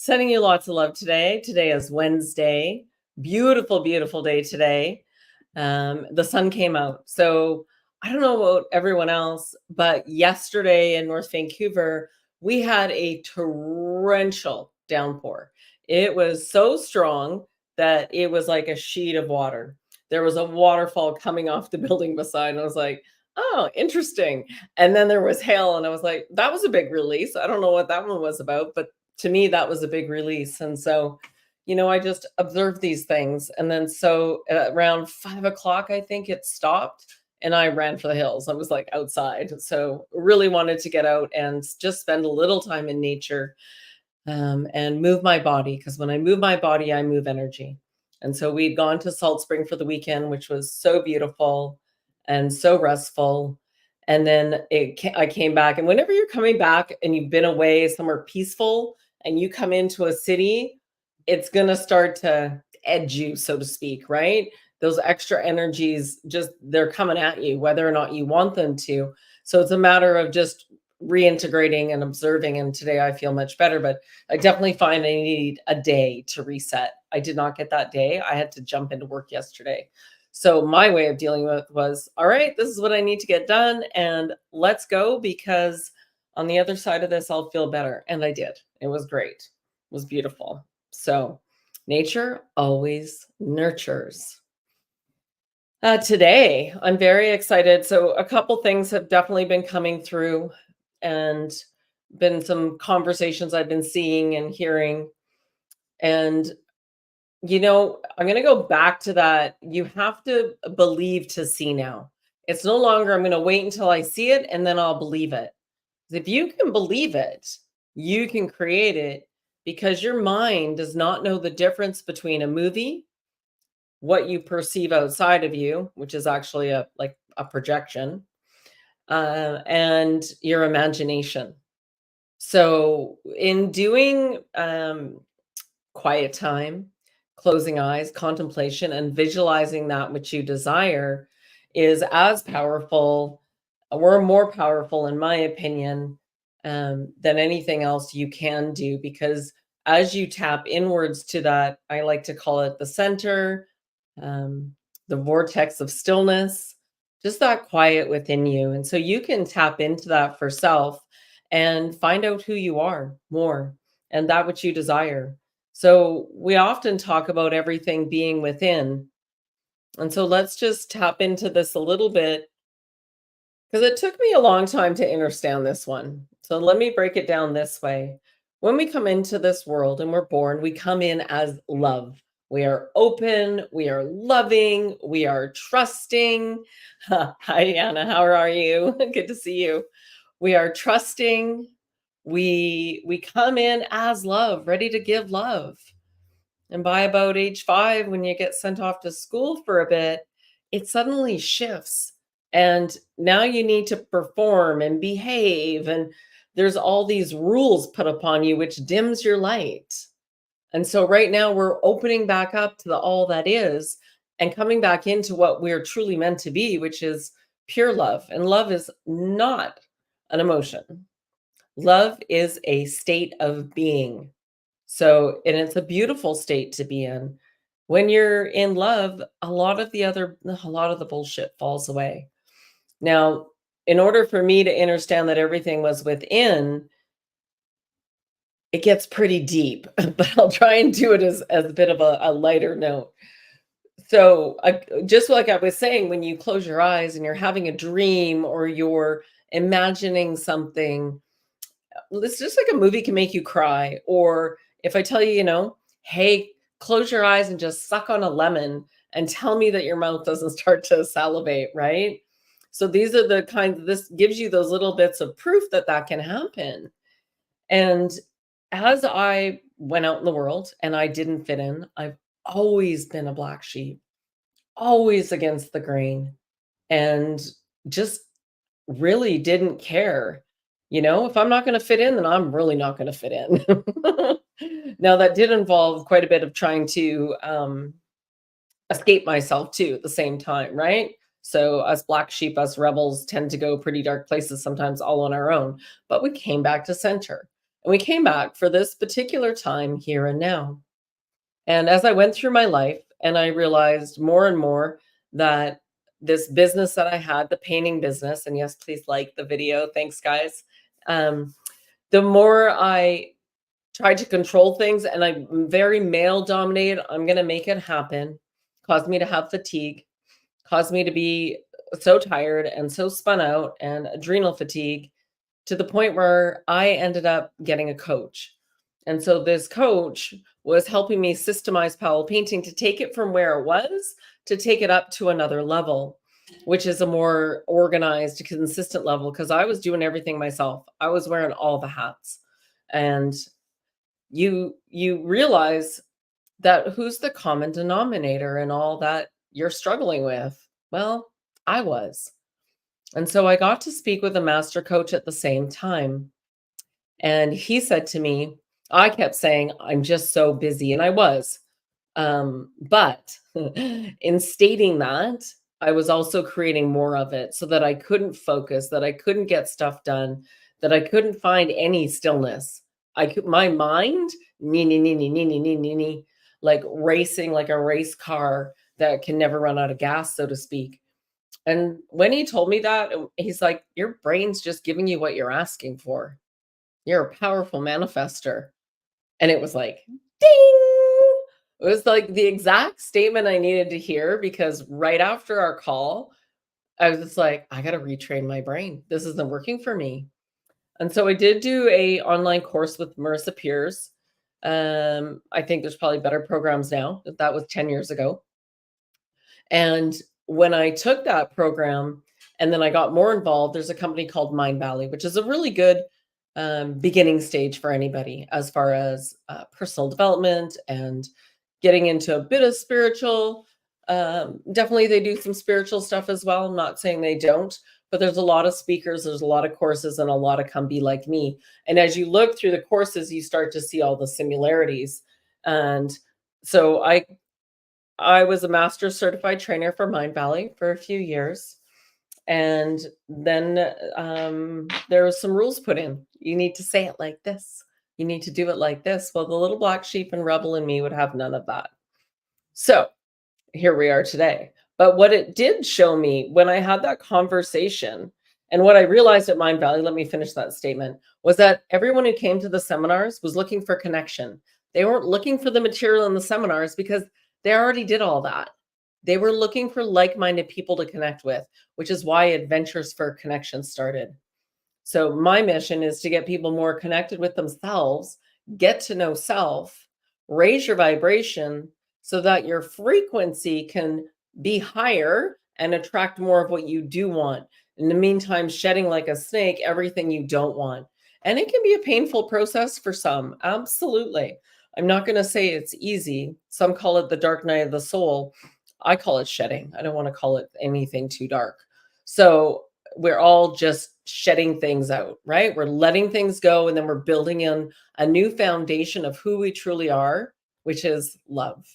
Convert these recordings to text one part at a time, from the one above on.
Sending you lots of love today. Today is Wednesday. Beautiful, beautiful day today. The sun came out. So I don't know about everyone else, but yesterday in North Vancouver, we had a torrential downpour. It was so strong that it was like a sheet of water. There was a waterfall coming off the building beside, and I was like, oh, interesting. And then there was hail, and I was like, that was a big release. I don't know what that one was about, but to me, that was a big release. And so, I just observed these things. And then so at around 5 o'clock, I think it stopped and I ran for the hills. I was like outside. So really wanted to get out and just spend a little time in nature, and move my body. Because when I move my body, I move energy. And so we'd gone to Salt Spring for the weekend, which was so beautiful and so restful. And then I came back. And whenever you're coming back and you've been away somewhere peaceful and you come into a city, it's going to start to edge you, so to speak, right? Those extra energies, just they're coming at you, whether or not you want them to. So it's a matter of just reintegrating and observing. And today I feel much better, but I definitely find I need a day to reset. I did not get that day. I had to jump into work yesterday. So my way of dealing with it was, all right, this is what I need to get done and let's go, because on the other side of this, I'll feel better. And I did. It was great. It was beautiful. So nature always nurtures. Today, I'm very excited. So a couple things have definitely been coming through and been some conversations I've been seeing and hearing. And, I'm going to go back to that. You have to believe to see now. It's no longer, I'm going to wait until I see it and then I'll believe it. If you can believe it, you can create it, because your mind does not know the difference between a movie, what you perceive outside of you, which is actually a projection, and your imagination. So in doing quiet time, closing eyes, contemplation, and visualizing that which you desire is as powerful, or more powerful, in my opinion, than anything else you can do. Because as you tap inwards to that, I like to call it the center, um, the vortex of stillness, just that quiet within you. And so you can tap into that for self and find out who you are more and that which you desire. So we often talk about everything being within. And so let's just tap into this a little bit, because it took me a long time to understand this one. So let me break it down this way. When we come into this world and we're born, we come in as love. We are open, we are loving, we are trusting. Hi, Anna, how are you? Good to see you. We are trusting. We come in as love, ready to give love. And by about age 5, when you get sent off to school for a bit, it suddenly shifts. And now you need to perform and behave. And there's all these rules put upon you, which dims your light. And so right now we're opening back up to the all that is and coming back into what we're truly meant to be, which is pure love. And love is not an emotion. Love is a state of being. So, and it's a beautiful state to be in. When you're in love, a lot of the bullshit falls away. Now, in order for me to understand that everything was within, it gets pretty deep, but I'll try and do it as a bit of a lighter note. So, just like I was saying, when you close your eyes and you're having a dream or you're imagining something, it's just like a movie can make you cry. Or if I tell you, hey, close your eyes and just suck on a lemon and tell me that your mouth doesn't start to salivate, right? So these are the kinds, this gives you those little bits of proof that that can happen. And as I went out in the world and I didn't fit in, I've always been a black sheep, always against the grain, and just really didn't care. If I'm not going to fit in, then I'm really not going to fit in. Now, that did involve quite a bit of trying to escape myself too at the same time, right? So us black sheep, us rebels tend to go pretty dark places sometimes all on our own, but we came back to center. And we came back for this particular time here and now. And as I went through my life and I realized more and more that this business that I had, the painting business, and yes, please like the video. Thanks, guys. Um, the more I tried to control things and I'm very male dominated, I'm going to make it happen, caused me to have fatigue, caused me to be so tired and so spun out and adrenal fatigue to the point where I ended up getting a coach. And so this coach was helping me systemize Powell painting to take it from where it was to take it up to another level, which is a more organized, consistent level because I was doing everything myself. I was wearing all the hats. And you realize that who's the common denominator in all that you're struggling with? Well, I was. And so I got to speak with a master coach at the same time. And he said to me, I kept saying, I'm just so busy. And I was. But in stating that, I was also creating more of it so that I couldn't focus, that I couldn't get stuff done, that I couldn't find any stillness. My mind, like racing like a race car that can never run out of gas, so to speak. And when he told me that, he's like, your brain's just giving you what you're asking for. You're a powerful manifester. And it was like, ding. It was like the exact statement I needed to hear because right after our call, I was just like, I got to retrain my brain. This isn't working for me. And so I did do a online course with Marissa Peers. I think there's probably better programs now. That was 10 years ago. And when I took that program and then I got more involved, there's a company called Mind Valley, which is a really good beginning stage for anybody as far as personal development and getting into a bit of spiritual. Definitely, they do some spiritual stuff as well. I'm not saying they don't, but there's a lot of speakers, there's a lot of courses, and a lot of come be like me. And as you look through the courses, you start to see all the similarities. And so I was a master certified trainer for Mind Valley for a few years. And then there was some rules put in. You need to say it like this. You need to do it like this. Well, the little black sheep and rebel in me would have none of that. So here we are today. But what it did show me when I had that conversation, and what I realized at Mind Valley, let me finish that statement, was that everyone who came to the seminars was looking for connection. They weren't looking for the material in the seminars because they already did all that. They were looking for like-minded people to connect with, which is why Adventures for Connection started. So my mission is to get people more connected with themselves, get to know self, raise your vibration so that your frequency can be higher and attract more of what you do want. In the meantime, shedding like a snake everything you don't want. And it can be a painful process for some. Absolutely. I'm not going to say it's easy. Some call it the dark night of the soul. I call it shedding. I don't want to call it anything too dark. So we're all just shedding things out, right? We're letting things go and then we're building in a new foundation of who we truly are, which is love.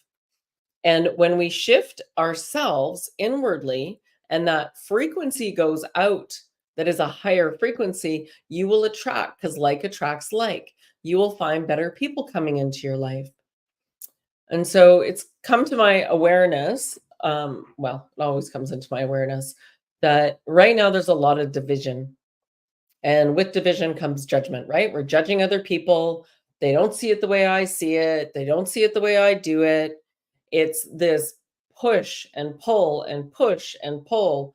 And when we shift ourselves inwardly and that frequency goes out, that is a higher frequency, you will attract because like attracts like. You will find better people coming into your life. And so it's come to my awareness. Well, it always comes into my awareness that right now there's a lot of division. And with division comes judgment, right? We're judging other people. They don't see it the way I see it. They don't see it the way I do it. It's this push and pull and push and pull.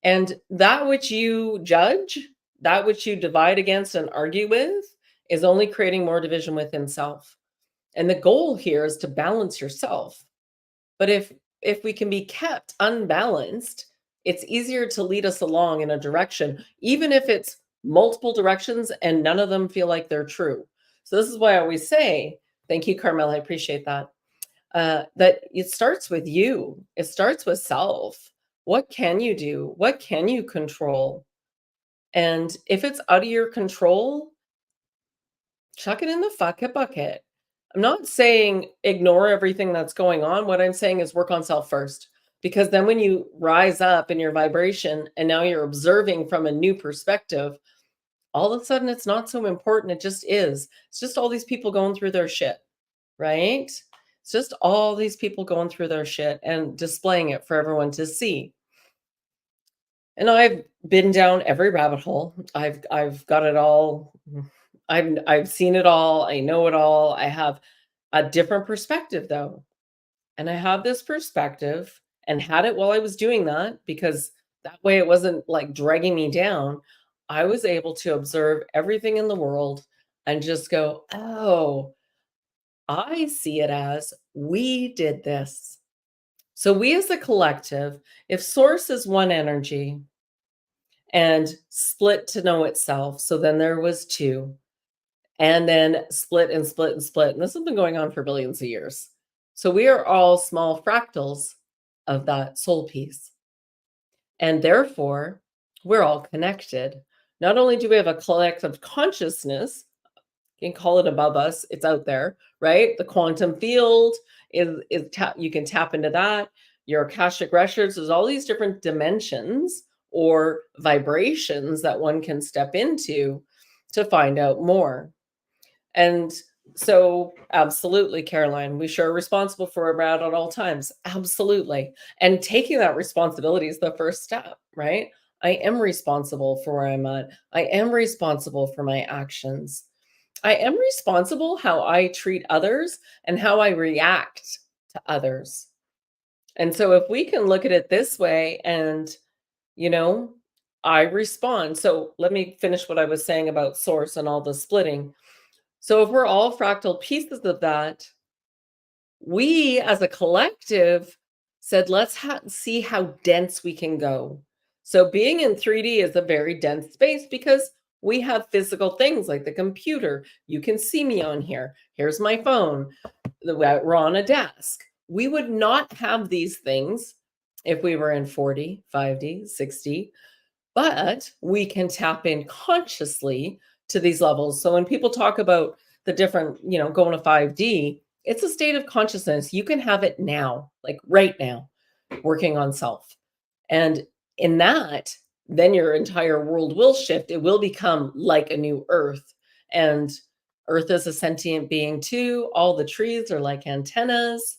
And that which you judge, that which you divide against and argue with, is only creating more division within self. And the goal here is to balance yourself. But if we can be kept unbalanced, it's easier to lead us along in a direction, even if it's multiple directions and none of them feel like they're true. So this is why I always say, thank you, Carmel, I appreciate that. That it starts with you. It starts with self. What can you do? What can you control? And if it's out of your control, chuck it in the bucket. I'm not saying ignore everything that's going on. What I'm saying is work on self first. Because then when you rise up in your vibration and now you're observing from a new perspective, all of a sudden it's not so important. It just is. It's just all these people going through their shit, right? It's just all these people going through their shit and displaying it for everyone to see. And I've been down every rabbit hole. I've got it all. I've seen it all. I know it all. I have a different perspective though. And I have this perspective and had it while I was doing that because that way it wasn't like dragging me down. I was able to observe everything in the world and just go, "Oh, I see it as we did this." So we as a collective, if source is one energy and split to know itself, so then there was two, and then split and split and split. And this has been going on for billions of years. So we are all small fractals of that soul piece. And therefore, we're all connected. Not only do we have a collective consciousness, you can call it above us, it's out there, right? The quantum field you can tap into that. Your Akashic records, there's all these different dimensions or vibrations that one can step into to find out more. And so, absolutely, Caroline, we sure are responsible for our at all times. Absolutely. And taking that responsibility is the first step, right? I am responsible for where I'm at. I am responsible for my actions. I am responsible how I treat others and how I react to others. And so, if we can look at it this way and, you know, I respond. So, let me finish what I was saying about source and all the splitting. So if we're all fractal pieces of that, we as a collective said, let's see how dense we can go. So being in 3D is a very dense space because we have physical things like the computer. You can see me on here. Here's my phone. We're on a desk. We would not have these things if we were in 40, 5D, 6D, but we can tap in consciously to these levels. So when people talk about the different, going to 5D, it's a state of consciousness. You can have it now, like right now, working on self. And in that, then your entire world will shift. It will become like a new earth. And earth is a sentient being too. All the trees are like antennas.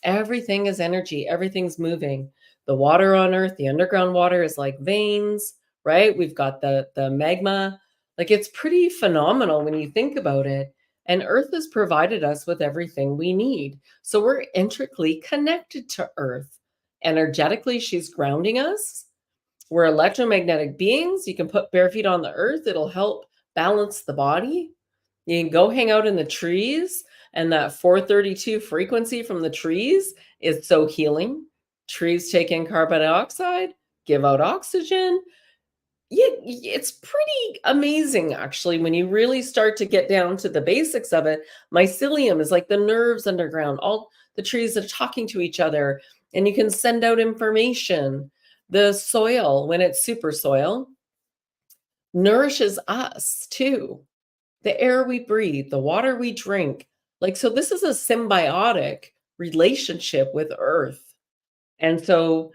Everything is energy, everything's moving. The water on earth, the underground water is like veins, right? We've got the magma. Like it's pretty phenomenal when you think about it. And earth has provided us with everything we need. So we're intricately connected to earth. Energetically, she's grounding us. We're electromagnetic beings. You can put bare feet on the earth. It'll help balance the body. You can go hang out in the trees, and that 432 frequency from the trees is so healing. Trees take in carbon dioxide, give out oxygen. Yeah, it's pretty amazing, actually, when you really start to get down to the basics of it. Mycelium is like the nerves underground, all the trees that are talking to each other, and you can send out information. The soil, when it's super soil, nourishes us too. The air we breathe, the water we drink. Like, so this is a symbiotic relationship with Earth. And so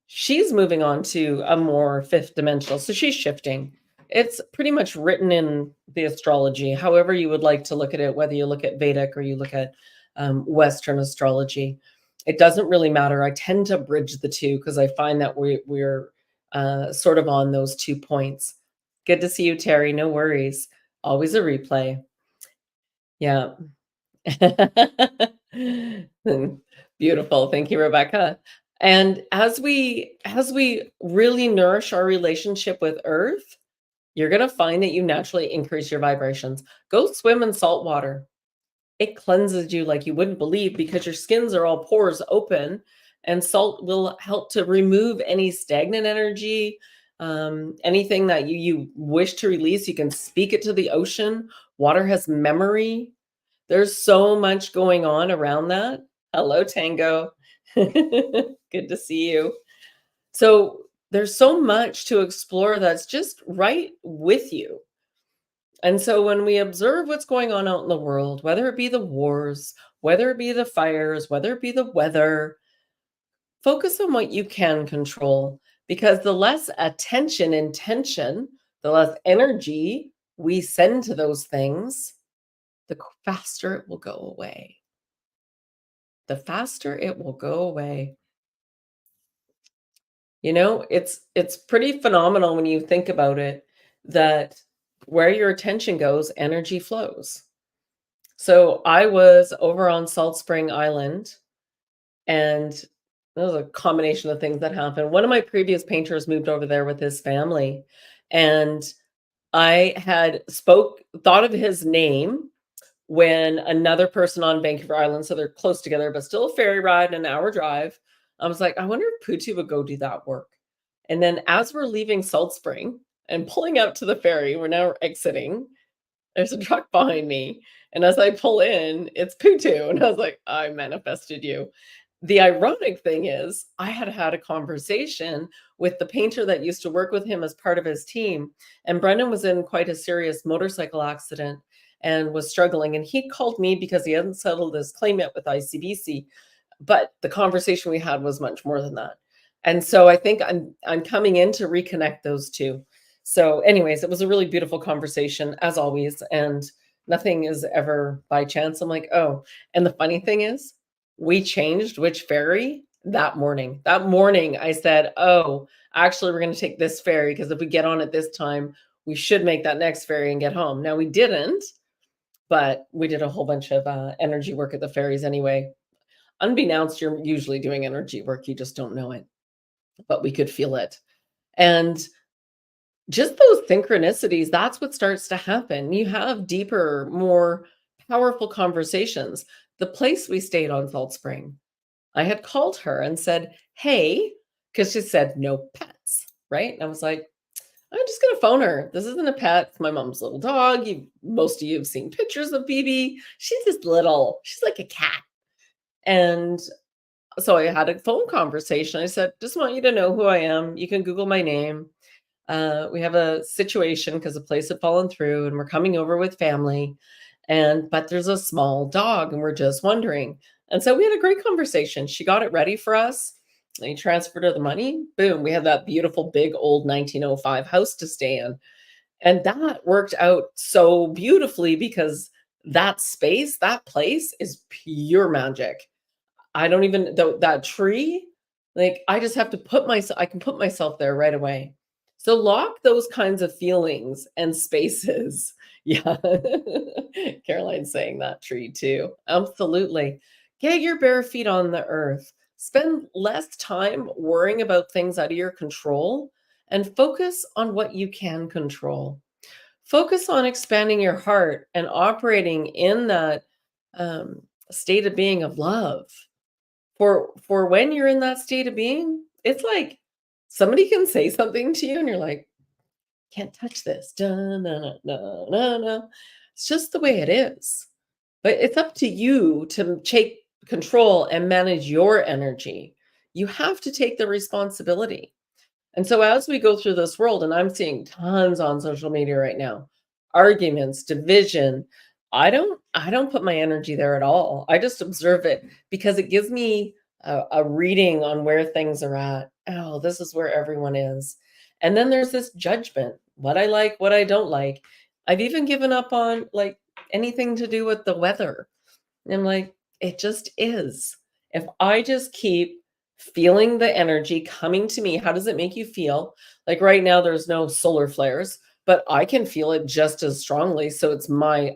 she's moving on to a more fifth dimensional. So she's shifting. It's pretty much written in the astrology, however you would like to look at it, whether you look at Vedic or you look at Western astrology. It doesn't really matter. I tend to bridge the two because I find that we're sort of on those 2 points. Good to see you, Terry. No worries. Always a replay. Yeah. Beautiful. Thank you, Rebecca. And as we really nourish our relationship with Earth, you're going to find that you naturally increase your vibrations. Go swim in salt water. It cleanses you like you wouldn't believe because your skins are all pores open, and salt will help to remove any stagnant energy, anything that you wish to release. You can speak it to the ocean. Water has memory. There's so much going on around that. Hello, Tango. Good to see you. So there's so much to explore that's just right with you. And so when we observe what's going on out in the world, whether it be the wars, whether it be the fires, whether it be the weather, focus on what you can control, because the less attention and tension The less energy we send to those things, the faster it will go away. The faster it will go away. It's pretty phenomenal when you think about it that where your attention goes, energy flows. So I was over on Salt Spring Island, and there was a combination of things that happened. One of my previous painters moved over there with his family, and I had thought of his name when another person on Vancouver Island, so they're close together, but still a ferry ride and an hour drive. I was like, I wonder if Putu would go do that work. And then as we're leaving Salt Spring and pulling out to the ferry, we're now exiting. There's a truck behind me. And as I pull in, it's Putu. And I was like, I manifested you. The ironic thing is, I had had a conversation with the painter that used to work with him as part of his team. And Brendan was in quite a serious motorcycle accident and was struggling. And he called me because he hadn't settled his claim yet with ICBC. But the conversation we had was much more than that. And so I think I'm coming in to reconnect those two. So anyways, it was a really beautiful conversation as always, and nothing is ever by chance. I'm like, "Oh," and the funny thing is, we changed which ferry that morning. That morning I said, "Oh, actually we're gonna take this ferry because if we get on at this time, we should make that next ferry and get home." Now we didn't, but we did a whole bunch of energy work at the ferries anyway. Unbeknownst, you're usually doing energy work, you just don't know it, but we could feel it. And just those synchronicities, that's what starts to happen. You have deeper, more powerful conversations. The place we stayed on Salt Spring, I had called her and said, "Hey," because she said no pets, right? And I was like, I'm just gonna phone her. This isn't a pet. It's my mom's little dog. Most of you have seen pictures of BB. She's just little. She's like a cat. And so I had a phone conversation. I said, just want you to know who I am. You can Google my name. We have a situation because the place had fallen through and we're coming over with family. But there's a small dog and we're just wondering. And so we had a great conversation. She got it ready for us. They transferred her the money. Boom. We had that beautiful big old 1905 house to stay in. And that worked out so beautifully because that space, that place is pure magic. I don't even that tree, like, I just have to I can put myself there right away. So lock those kinds of feelings and spaces. Yeah. Caroline's saying that tree too. Absolutely. Get your bare feet on the earth. Spend less time worrying about things out of your control and focus on what you can control. Focus on expanding your heart and operating in that state of being of love for when you're in that state of being, it's like somebody can say something to you and you're like, "Can't touch this." Dun, na, na, na, na, na. It's just the way it is. But it's up to you to take control and manage your energy. You have to take the responsibility. And so as we go through this world, and I'm seeing tons on social media right now, arguments, division, I don't put my energy there at all. I just observe it because it gives me a reading on where things are at. Oh, this is where everyone is. And then there's this judgment, what I like, what I don't like. I've even given up on like anything to do with the weather. And I'm like, it just is. If I just keep feeling the energy coming to me, how does it make you feel? Like right now, there's no solar flares, but I can feel it just as strongly. So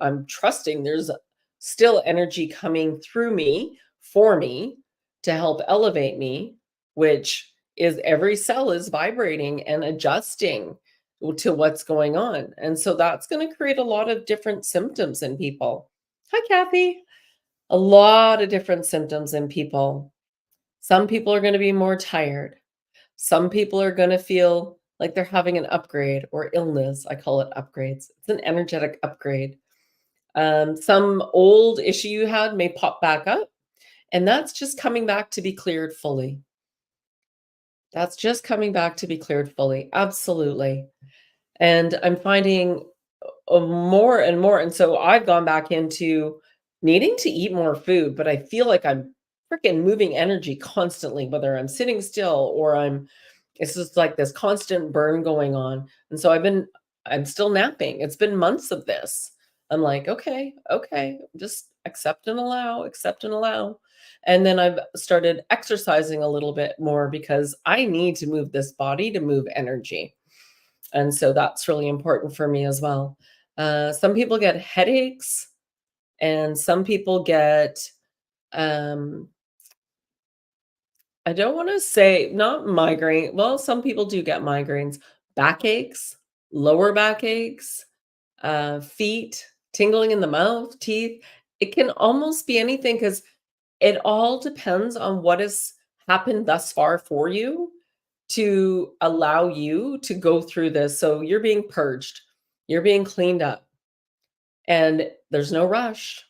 I'm trusting there's still energy coming through me for me to help elevate me, which is every cell is vibrating and adjusting to what's going on. And so that's going to create a lot of different symptoms in people. Hi, Kathy. A lot of different symptoms in people. Some people are gonna be more tired. Some people are gonna feel like they're having an upgrade or illness. I call it upgrades. It's an energetic upgrade. Some old issue you had may pop back up, and that's just coming back to be cleared fully. That's just coming back to be cleared fully. Absolutely. And I'm finding more and more, and so I've gone back into needing to eat more food, but I feel like I'm freaking moving energy constantly, whether I'm sitting still or it's just like this constant burn going on. And so I've been I'm still napping. It's been months of this. I'm like, okay, okay, just accept and allow. And then I've started exercising a little bit more because I need to move this body to move energy. And so that's really important for me as well. Some people get headaches, and some people get, um, I don't want to say not migraine. Well, some people do get migraines, backaches, lower backaches, feet, tingling in the mouth, teeth. It can almost be anything because it all depends on what has happened thus far for you to allow you to go through this. So you're being purged, you're being cleaned up, and there's no rush.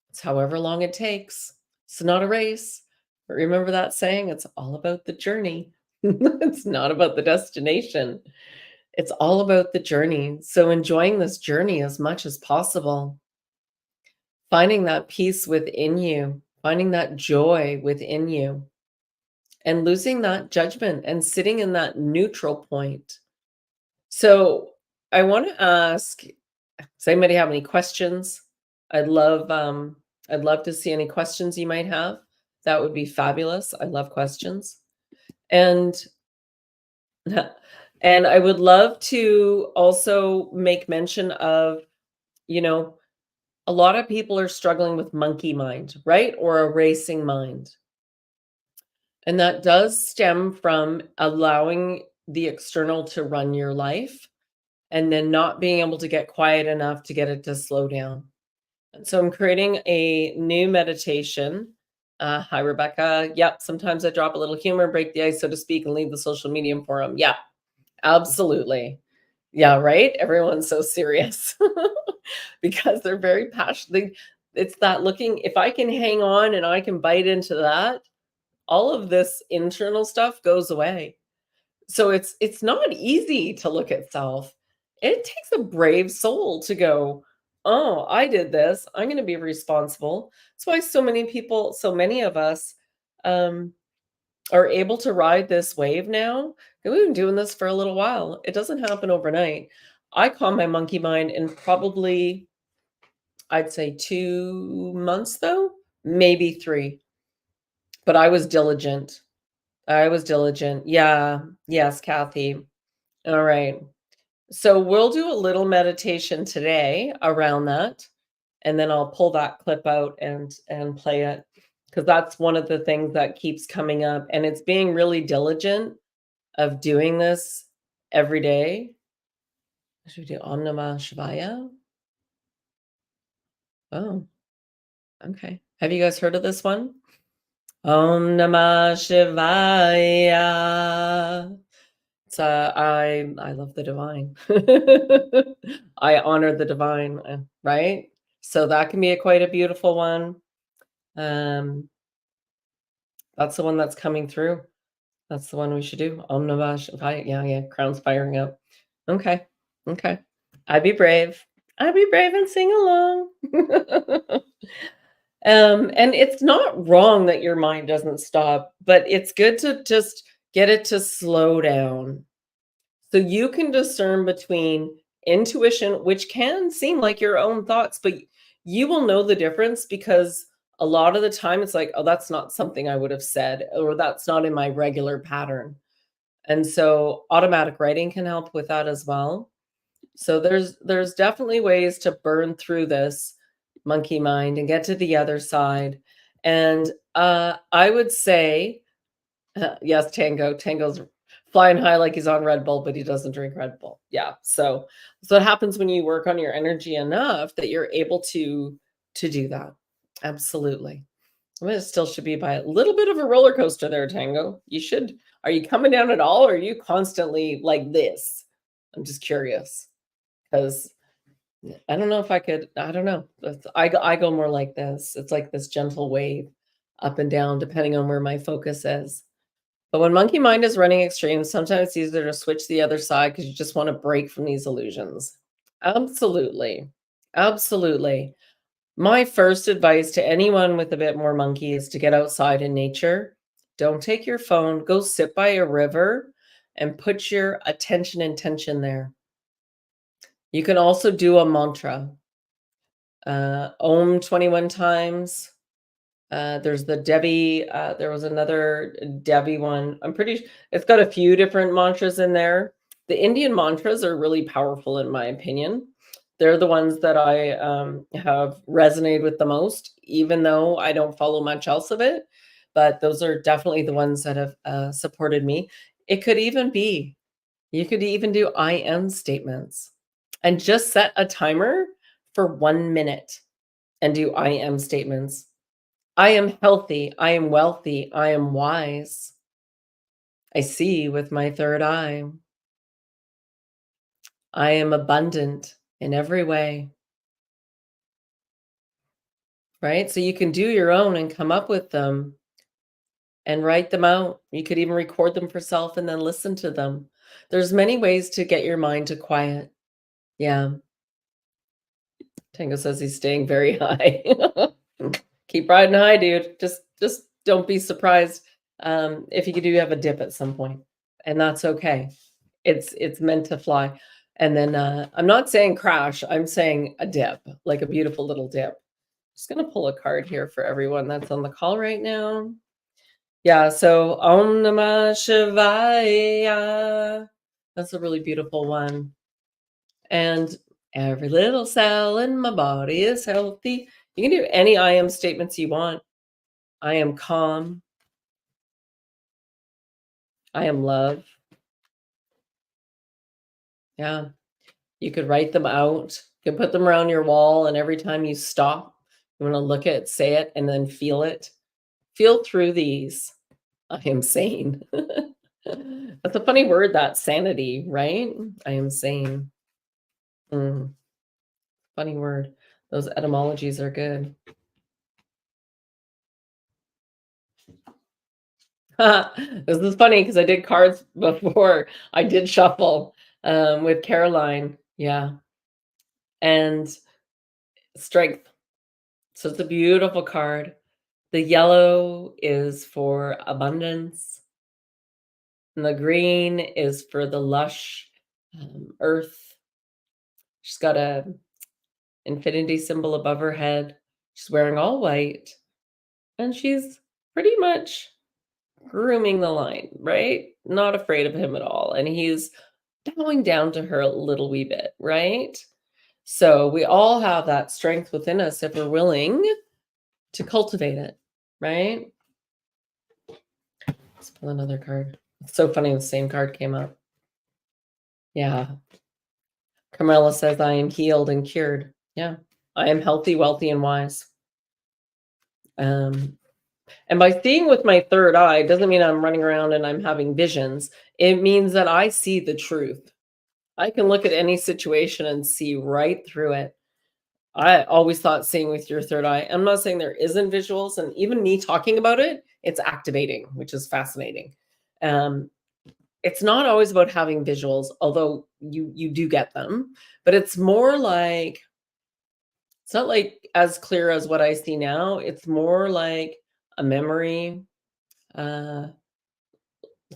It's however long it takes. It's not a race. But remember that saying? It's all about the journey. It's not about the destination. It's all about the journey. So enjoying this journey as much as possible, finding that peace within you, finding that joy within you, and losing that judgment and sitting in that neutral point. So I want to ask, does anybody have any questions? I'd love to see any questions you might have. That would be fabulous. I love questions. And and I would love to also make mention of, you know, a lot of people are struggling with monkey mind, right? Or a racing mind. And that does stem from allowing the external to run your life and then not being able to get quiet enough to get it to slow down. And so I'm creating a new meditation. Hi, Rebecca. Yep. Sometimes I drop a little humor, break the ice, so to speak, and leave the social medium forum. Yeah, absolutely. Yeah, right? Everyone's so serious because they're very passionate. It's that looking, if I can hang on and I can bite into that, all of this internal stuff goes away. So it's not easy to look at self. It takes a brave soul to go, "Oh, I did this. I'm going to be responsible." That's why so many people, so many of us, um, are able to ride this wave now. And we've been doing this for a little while. It doesn't happen overnight. I calmed my monkey mind in probably, I'd say 2 months, though, maybe 3. But I was diligent. I was diligent. Yeah. Yes, Kathy. All right. So we'll do a little meditation today around that, and then I'll pull that clip out and play it because that's one of the things that keeps coming up, and it's being really diligent of doing this every day. Should we do Om Namah Shivaya? Oh, okay. Have you guys heard of this one? Om Namah Shivaya. It's, I love the divine. I honor the divine, right? So that can be quite a beautiful one. Um, that's the one that's coming through. That's the one we should do. Om Namah Shivaya. Yeah, yeah. Crown's firing up. Okay. Okay. I be brave. I be brave and sing along. And it's not wrong that your mind doesn't stop, but it's good to just get it to slow down. So you can discern between intuition, which can seem like your own thoughts, but you will know the difference because a lot of the time it's like, oh, that's not something I would have said, or that's not in my regular pattern. And so automatic writing can help with that as well. So there's definitely ways to burn through this monkey mind and get to the other side. And I would say, yes, Tango's flying high like he's on Red Bull, but he doesn't drink Red Bull. Yeah. So it happens when you work on your energy enough that you're able to do that. Absolutely. I mean, it still should be by a little bit of a roller coaster there, Tango. You should. Are you coming down at all, or are you constantly like this? I'm just curious because I don't know if I could. I don't know. I go more like this. It's like this gentle wave up and down, depending on where my focus is. But when monkey mind is running extremes, sometimes it's easier to switch the other side because you just want to break from these illusions. Absolutely. Absolutely. My first advice to anyone with a bit more monkey is to get outside in nature. Don't take your phone, go sit by a river and put your attention intention there. You can also do a mantra, Om 21 times. There's the Devi, there was another Devi one. It's got a few different mantras in there. The Indian mantras are really powerful in my opinion. They're the ones that I have resonated with the most, even though I don't follow much else of it. But those are definitely the ones that have supported me. It could even be, you could even do I am statements and just set a timer for 1 minute and do I am statements. I am healthy. I am wealthy. I am wise. I see with my third eye. I am abundant in every way, right? So you can do your own and come up with them and write them out. You could even record them for self and then listen to them. There's many ways to get your mind to quiet. Yeah. Tango says he's staying very high. Keep riding high, dude. Just don't be surprised if you do have a dip at some point, and that's okay. It's meant to fly. And then, I'm not saying crash, I'm saying a dip, like a beautiful little dip. Just gonna pull a card here for everyone that's on the call right now. Yeah, so Om Namah Shivaya. That's a really beautiful one. And every little cell in my body is healthy. You can do any I am statements you want. I am calm. I am love. Yeah. You could write them out. You can put them around your wall, and every time you stop, you wanna look at it, say it, and then feel it. Feel through these. I am sane. That's a funny word, that sanity, right? I am sane. Mm, funny word. Those etymologies are good. This is funny because I did cards before. I did shuffle, with Caroline. Yeah, and strength. So it's a beautiful card. The yellow is for abundance, and the green is for the lush, earth. She's got a infinity symbol above her head. She's wearing all white, and she's pretty much grooming the lion, right? Not afraid of him at all, and he's bowing down to her a little wee bit, right? So we all have that strength within us if we're willing to cultivate it, right? Let's pull another card. It's so funny the same card came up. Yeah. Carmela says, I am healed and cured. Yeah. I am healthy, wealthy, and wise. Um, and by seeing with my third eye doesn't mean I'm running around and I'm having visions. It means that I see the truth. I can look at any situation and see right through it. I always thought seeing with your third eye. I'm not saying there isn't visuals, and even me talking about it, it's activating, which is fascinating. Um, it's not always about having visuals, although you do get them, but it's more like it's not like as clear as what I see now. It's more like a memory, uh,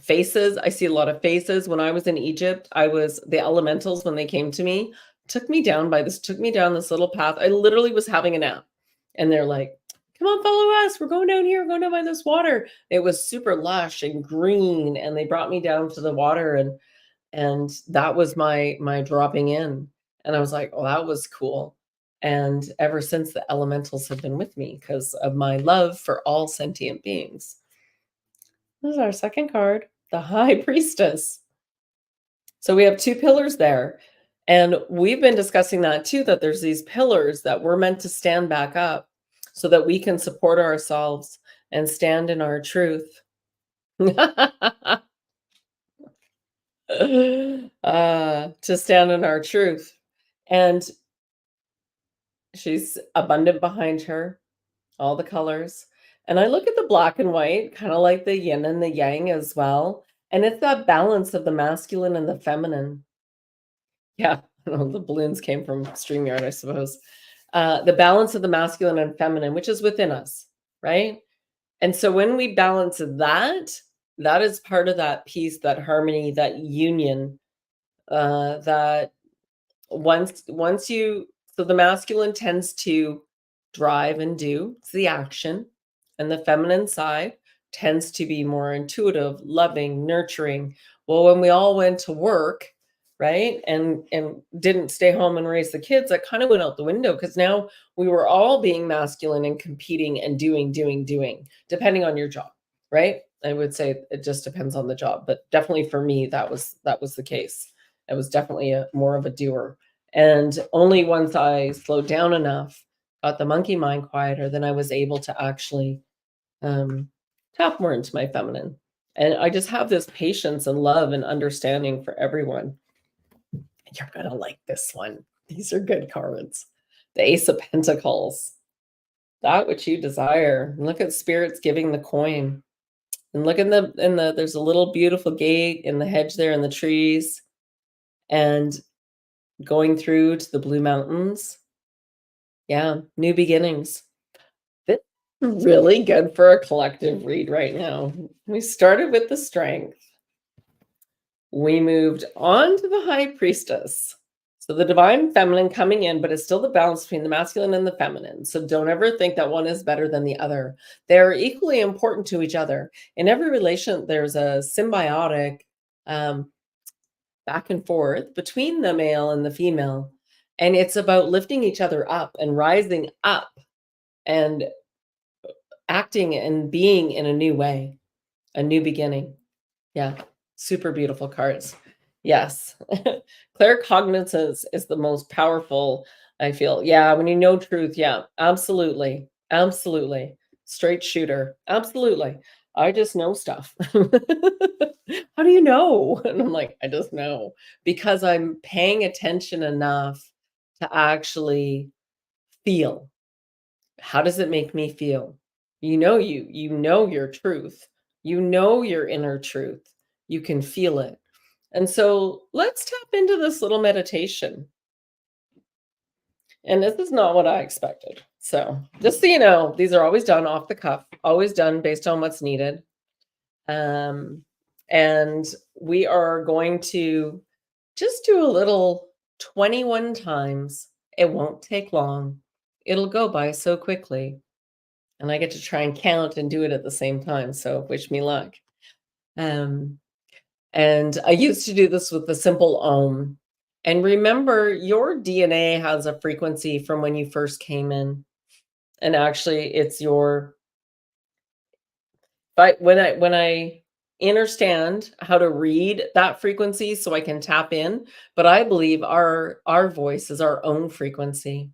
faces. I see a lot of faces. When I was in Egypt, I was the elementals when they came to me, took me down this little path. I literally was having a nap. And they're like, "Come on, follow us. We're going down here. We're going down by this water." It was super lush and green, and they brought me down to the water, and that was my dropping in. And I was like, "Oh, that was cool." And ever since, the elementals have been with me because of my love for all sentient beings. This is our second card, the High Priestess. So we have 2 pillars there, and we've been discussing that too, that there's these pillars that we're meant to stand back up so that we can support ourselves and stand in our truth. To stand in our truth. And she's abundant behind her, all the colors. And I look at the black and white, kinda like the yin and the yang as well, and it's that balance of the masculine and the feminine. Yeah, the balloons came from StreamYard, I suppose. The balance of the masculine and feminine, which is within us, right? And so when we balance that, that is part of that peace, that harmony, that union, that once you so the masculine tends to drive and do, it's the action, and the feminine side tends to be more intuitive, loving, nurturing. Well, when we all went to work, right, and didn't stay home and raise the kids, that kind of went out the window because now we were all being masculine and competing and doing, depending on your job, right? I would say it just depends on the job, but definitely for me, that was the case. I was definitely a more of a doer. And only once I slowed down enough, got the monkey mind quieter, then I was able to actually um, tap more into my feminine. And I just have this patience and love and understanding for everyone. You're gonna like this one. These are good cards. The Ace of Pentacles. That which you desire. Look at spirits giving the coin. And look in the there's a little beautiful gate in the hedge there in the trees and going through to the blue mountains. Yeah, new beginnings. This is really good for a collective read right now. We started with the strength. We moved on to the high priestess. So the divine feminine coming in, but it's still the balance between the masculine and the feminine. So don't ever think that one is better than the other. They're equally important to each other. In every relation, there's a symbiotic um, back and forth between the male and the female. And it's about lifting each other up and rising up and acting and being in a new way, a new beginning. Yeah, super beautiful cards. Yes. Claircognizance is the most powerful, I feel. Yeah, when you know truth, yeah, absolutely. Absolutely. Straight shooter. Absolutely. I just know stuff. How do you know? And I'm like, I just know because I'm paying attention enough to actually feel. How does it make me feel? You know your truth. You know your inner truth. You can feel it. And so let's tap into this little meditation. And this is not what I expected. So just so you know, these are always done off the cuff, always done based on what's needed. Um, and we are going to just do a little 21 times. It won't take long. It'll go by so quickly. And I get to try and count and do it at the same time. So wish me luck. Um, and I used to do this with the simple Om. And remember, your DNA has a frequency from when you first came in. And actually, it's your but when I understand how to read that frequency so I can tap in, but I believe our voice is our own frequency.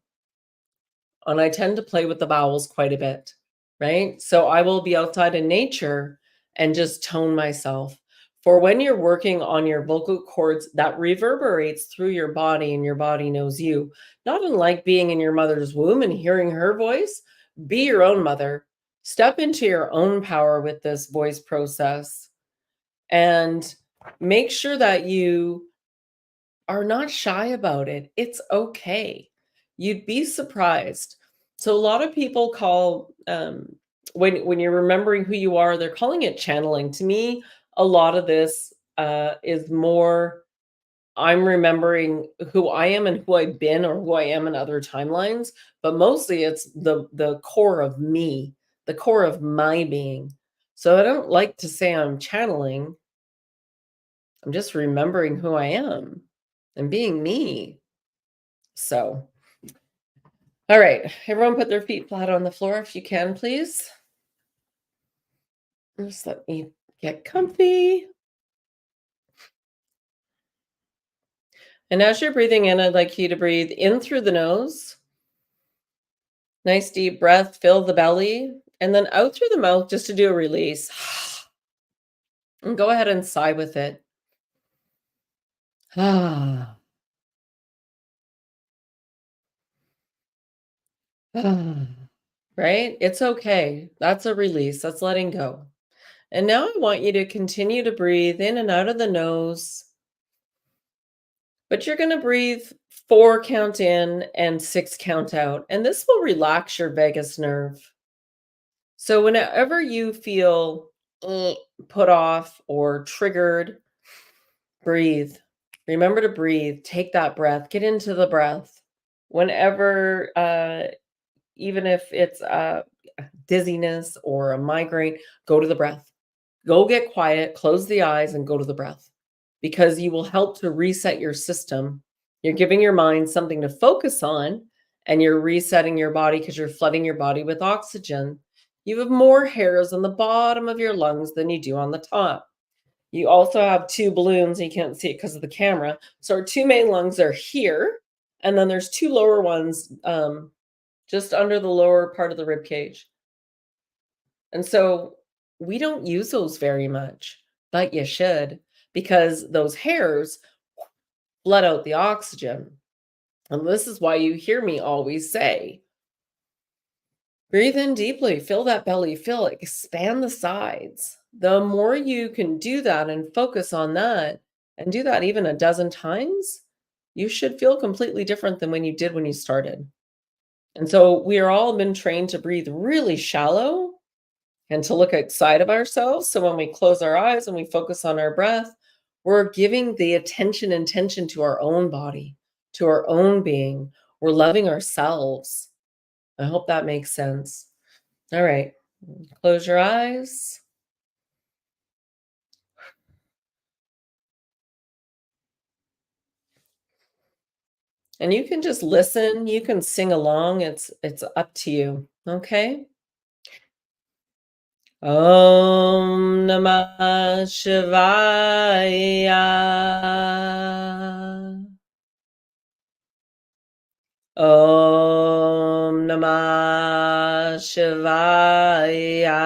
And I tend to play with the vowels quite a bit, right? So I will be outside in nature and just tone myself. For when you're working on your vocal cords, that reverberates through your body and your body knows you. Not unlike being in your mother's womb and hearing her voice, be your own mother. Step into your own power with this voice process and make sure that you are not shy about it. It's okay. You'd be surprised. So a lot of people call when you're remembering who you are, they're calling it channeling. To me, a lot of this is more I'm remembering who I am and who I've been or who I am in other timelines, but mostly it's the core of me, the core of my being. So I don't like to say I'm channeling. I'm just remembering who I am and being me. So, all right, everyone put their feet flat on the floor if you can, please. Just let me get comfy. And as you're breathing in, I'd like you to breathe in through the nose. Nice deep breath, fill the belly, and then out through the mouth just to do a release. And go ahead and sigh with it. Ah, ah. Right? It's okay. That's a release. That's letting go. And now I want you to continue to breathe in and out of the nose, but you're going to breathe 4 count in and 6 count out. And this will relax your vagus nerve. So whenever you feel put off or triggered, breathe. Remember to breathe, take that breath, get into the breath. Whenever, even if it's dizziness or a migraine, go to the breath. Go get quiet, close the eyes, and go to the breath because you will help to reset your system. You're giving your mind something to focus on, and you're resetting your body because you're flooding your body with oxygen. You have more hairs on the bottom of your lungs than you do on the top. You also have two balloons. You can't see it because of the camera. So our two main lungs are here, and then there's two lower ones just under the lower part of the rib cage. And so we don't use those very much, but you should because those hairs let out the oxygen. And this is why you hear me always say, breathe in deeply, fill that belly, fill it, expand the sides. The more you can do that and focus on that and do that even a dozen times, you should feel completely different than when you did when you started. And so we are all been trained to breathe really shallow and to look outside of ourselves. So when we close our eyes and we focus on our breath, we're giving the attention and tension to our own body, to our own being. We're loving ourselves. I hope that makes sense. All right. Close your eyes. And you can just listen, you can sing along. It's up to you. Okay? Om Namah Shivaya. Om Namah Shivaya.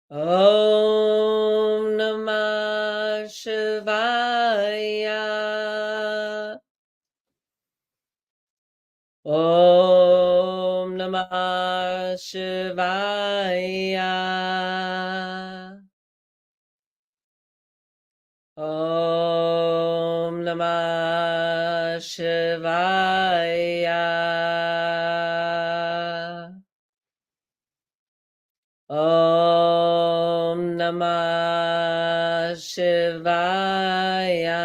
Om Namah Shivaya. Om Namah Shivaya. Om Namah Shivaya. Om Namah Shivaya.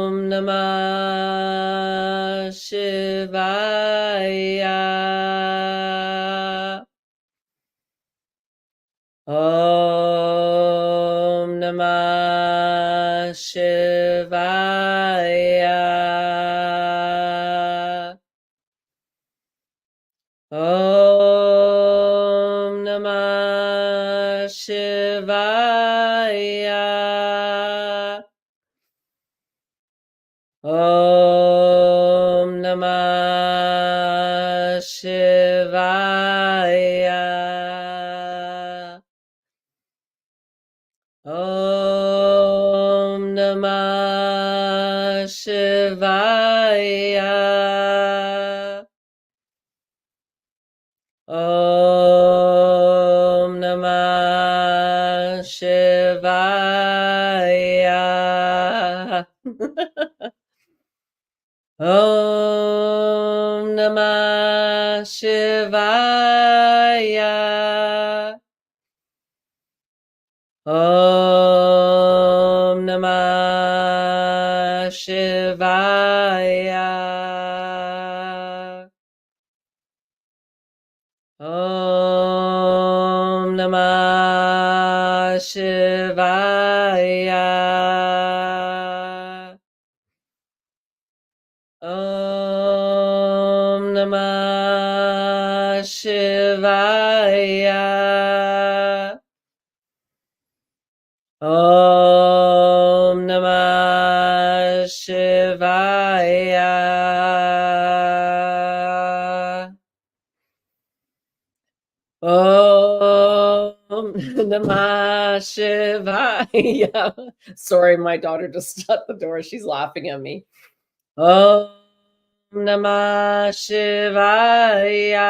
Om Namah Shivaya. Om Namah Shivaya. Om Namah Shivaya. Om Namah Shivaya. Om Namah Shivaya. Om Namah Shivaya. Om Namah Shivaya. Om Namah Shivaya. Om Namah Shivaya. Om Namah Shivaya. Om Namah Shivaya. Om Namah Shivaya. Sorry, my daughter just shut the door. She's laughing at me. Om Namah Shivaya.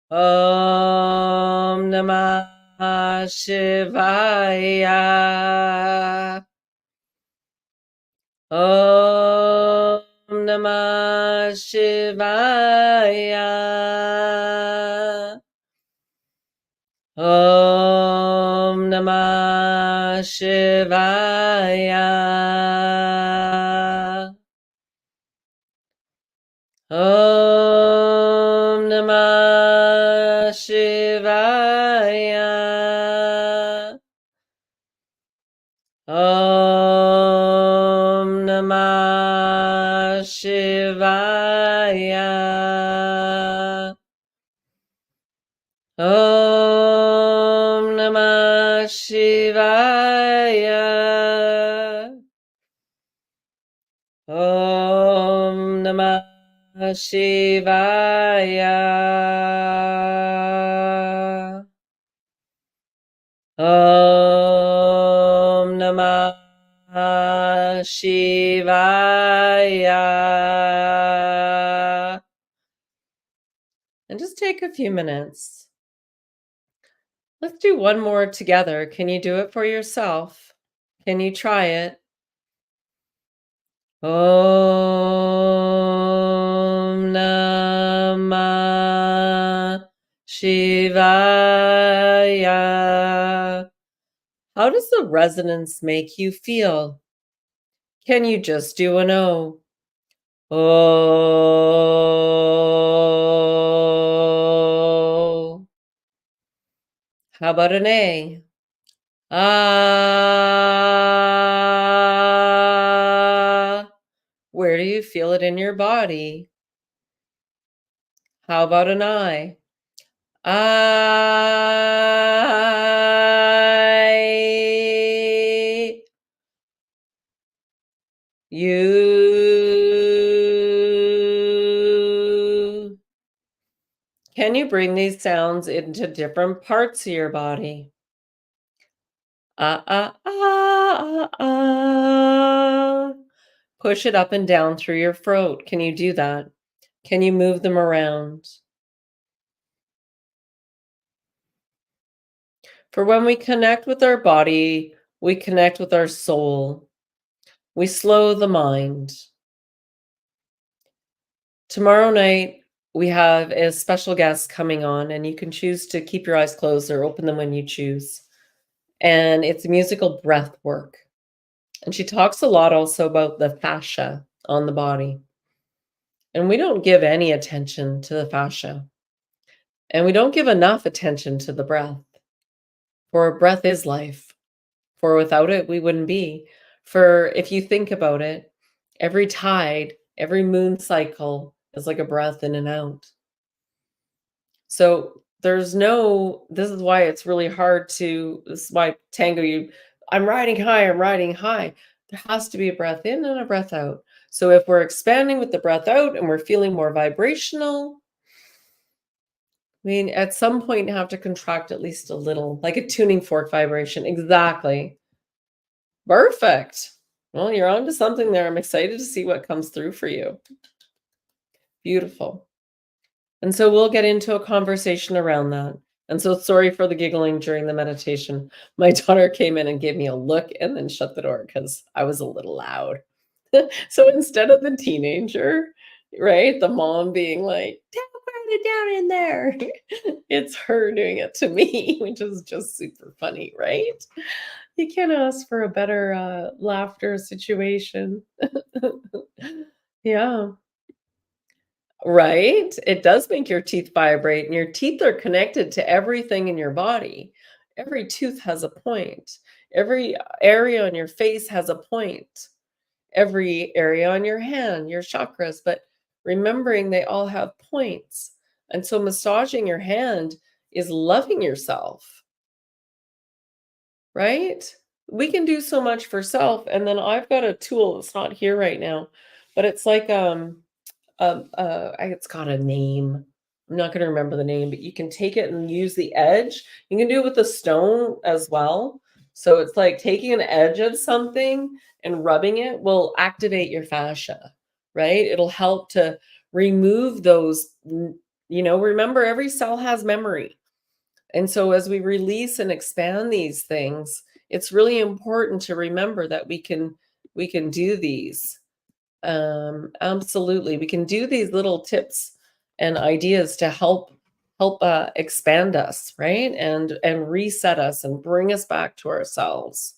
Om Namah Shivaya. Om Namah Shivaya. Om Namah Shivaya. Om Namah Shivaya. Om Namah Shivaya. Om Namah Shivaya. Om Namah Shivaya. Om Namah Shivaya. And just take a few minutes. Let's do one more together. Can you do it for yourself? Can you try it? Om Namah Shivaya. How does the resonance make you feel? Can you just do an O? Oh. How about an A? Ah. Where do you feel it in your body? How about an I? I. You. Can you bring these sounds into different parts of your body? Ah, ah, ah, ah, ah. Push it up and down through your throat. Can you do that? Can you move them around? For when we connect with our body, we connect with our soul. We slow the mind. Tomorrow night, we have a special guest coming on, and you can choose to keep your eyes closed or open them when you choose. And it's musical breath work. And she talks a lot also about the fascia on the body. And we don't give any attention to the fascia. And we don't give enough attention to the breath. For breath is life. For without it, we wouldn't be. For if you think about it, every tide, every moon cycle is like a breath in and out. So this is why it's really hard this is why tango, I'm riding high, I'm riding high. There has to be a breath in and a breath out. So if we're expanding with the breath out and we're feeling more vibrational, I mean, at some point you have to contract at least a little, like a tuning fork vibration. Exactly. Perfect. Well, you're on to something there. I'm excited to see what comes through for you. Beautiful. And so we'll get into a conversation around that. And so sorry for the giggling during the meditation. My daughter came in and gave me a look and then shut the door because I was a little loud. So instead of the teenager, right, the mom being like, quiet it down in there, it's her doing it to me, which is just super funny, right? You can't ask for a better laughter situation. Yeah. Right? It does make your teeth vibrate, and your teeth are connected to everything in your body. Every tooth has a point. Every area on your face has a point. Every area on your hand, your chakras, but remembering they all have points. And so massaging your hand is loving yourself, right? We can do so much for self. And then I've got a tool that's not here right now, but it's like it's got a name. I'm not going to remember the name, but you can take it and use the edge. You can do it with a stone as well. So it's like taking an edge of something and rubbing it will activate your fascia, right? It'll help to remove those, remember every cell has memory. And so as we release and expand these things, it's really important to remember that we can do these Absolutely. We can do these little tips and ideas to help expand us, right? And reset us and bring us back to ourselves.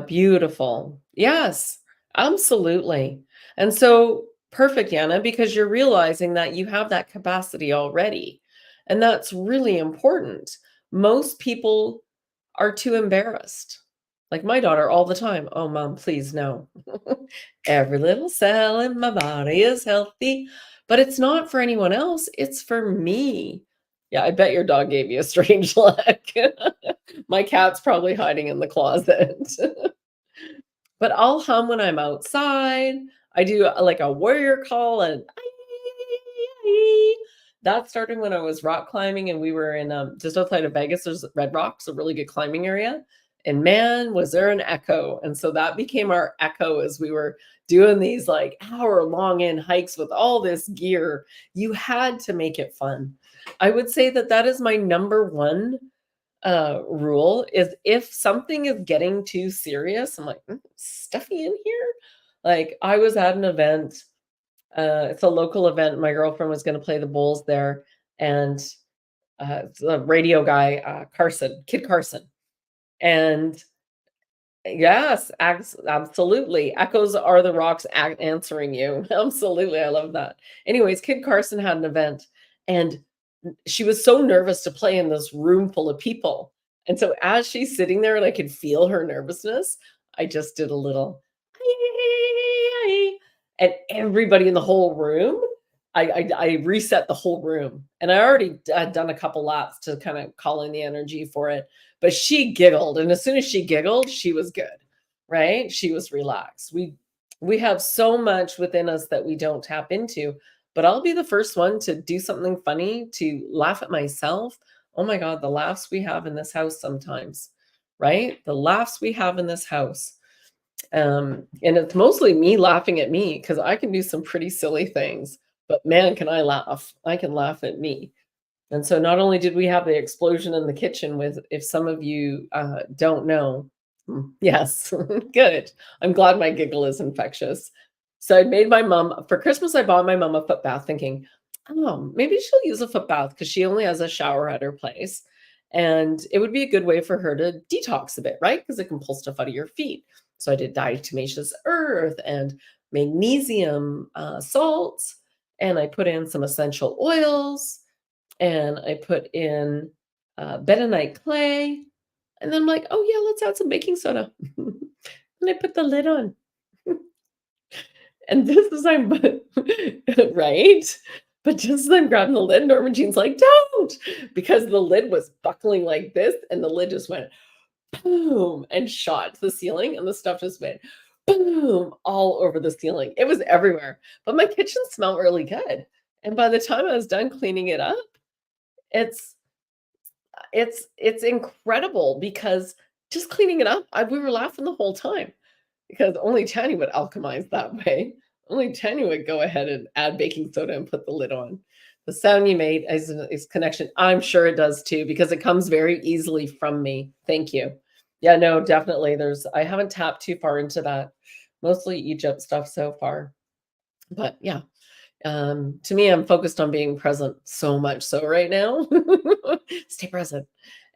Beautiful. Yes, absolutely. And so perfect, Yana, because you're realizing that you have that capacity already. And that's really important. Most people are too embarrassed. Like my daughter all the time. Oh, mom, please no. Every little cell in my body is healthy, but it's not for anyone else. It's for me. Yeah, I bet your dog gave you a strange look. My cat's probably hiding in the closet. But I'll hum when I'm outside. I do, like, a warrior call and that started when I was rock climbing and we were in, just outside of Vegas, there's Red Rocks, a really good climbing area, and man, was there an echo, and so that became our echo as we were doing these, like, hour-long in hikes with all this gear. You had to make it fun. I would say that that is my number 1 rule is if something is getting too serious, I'm like, stuffy in here. Like I was at an event, it's a local event. My girlfriend was going to play the bowls there, and it's a radio guy, Carson, Kid Carson, and yes, absolutely. Echoes are the rocks answering you. Absolutely, I love that. Anyways, Kid Carson had an event, and she was so nervous to play in this room full of people. And so as she's sitting there and I could feel her nervousness, I just did a little and everybody in the whole room, I reset the whole room. And I already had done a couple laps to kind of call in the energy for it. But she giggled. And as soon as she giggled, she was good, right? She was relaxed. We have so much within us that we don't tap into, but I'll be the first one to do something funny, to laugh at myself. Oh my God, the laughs we have in this house sometimes, right? The laughs we have in this house. And it's mostly me laughing at me because I can do some pretty silly things, but man, can I laugh. I can laugh at me. And so not only did we have the explosion in the kitchen with, if some of you don't know, yes, good. I'm glad my giggle is infectious. So I made my mom, for Christmas, I bought my mom a foot bath thinking, oh, maybe she'll use a foot bath because she only has a shower at her place. And it would be a good way for her to detox a bit, right? Because it can pull stuff out of your feet. So I did diatomaceous earth and magnesium salts, and I put in some essential oils, and I put in bentonite clay, and then I'm like, oh yeah, let's add some baking soda. And I put the lid on. And this is I'm right? But just as I'm grabbing the lid, Norma Jean's like, don't, because the lid was buckling like this, and the lid just went boom and shot to the ceiling, and the stuff just went boom all over the ceiling. It was everywhere. But my kitchen smelled really good. And by the time I was done cleaning it up, it's it's incredible because just cleaning it up, we were laughing the whole time because only Tanya would alchemize that way. Only Tanya would go ahead and add baking soda and put the lid on. The sound you made is connection. I'm sure it does too because it comes very easily from me. Thank you. Yeah, no, definitely. I haven't tapped too far into that. Mostly Egypt stuff so far. But yeah, to me, I'm focused on being present so much so right now. Stay present.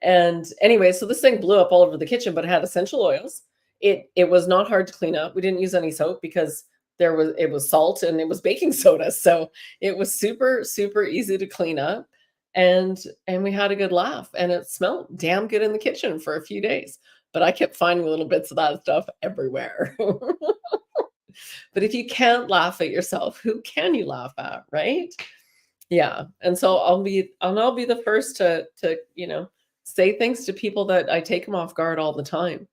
And anyway, so this thing blew up all over the kitchen, but it had essential oils. It was not hard to clean up. We didn't use any soap because it was salt and it was baking soda. So it was super, super easy to clean up. And we had a good laugh. And it smelled damn good in the kitchen for a few days. But I kept finding little bits of that stuff everywhere. But if you can't laugh at yourself, who can you laugh at, right? Yeah. And so I'll be the first to, say things to people that I take them off guard all the time.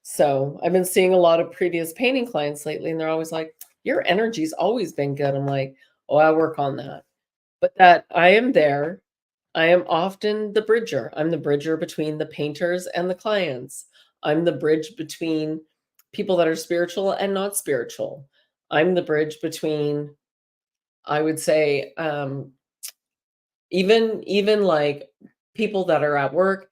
So I've been seeing a lot of previous painting clients lately, and they're always like, your energy's always been good. I'm like, oh, I work on that. But that I am there. I am often the bridger. I'm the bridger between the painters and the clients. I'm the bridge between people that are spiritual and not spiritual. I'm the bridge between, I would say, even like people that are at work.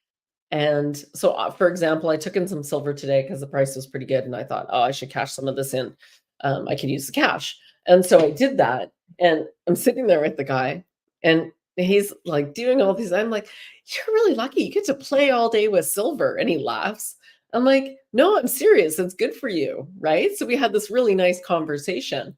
And so, for example, I took in some silver today because the price was pretty good, and I thought, oh, I should cash some of this in. I could use the cash. And so I did that, and I'm sitting there with the guy, and he's like doing all these. I'm like, "You're really lucky. You get to play all day with silver." And he laughs. I'm like, "No, I'm serious. It's good for you." Right. So we had this really nice conversation.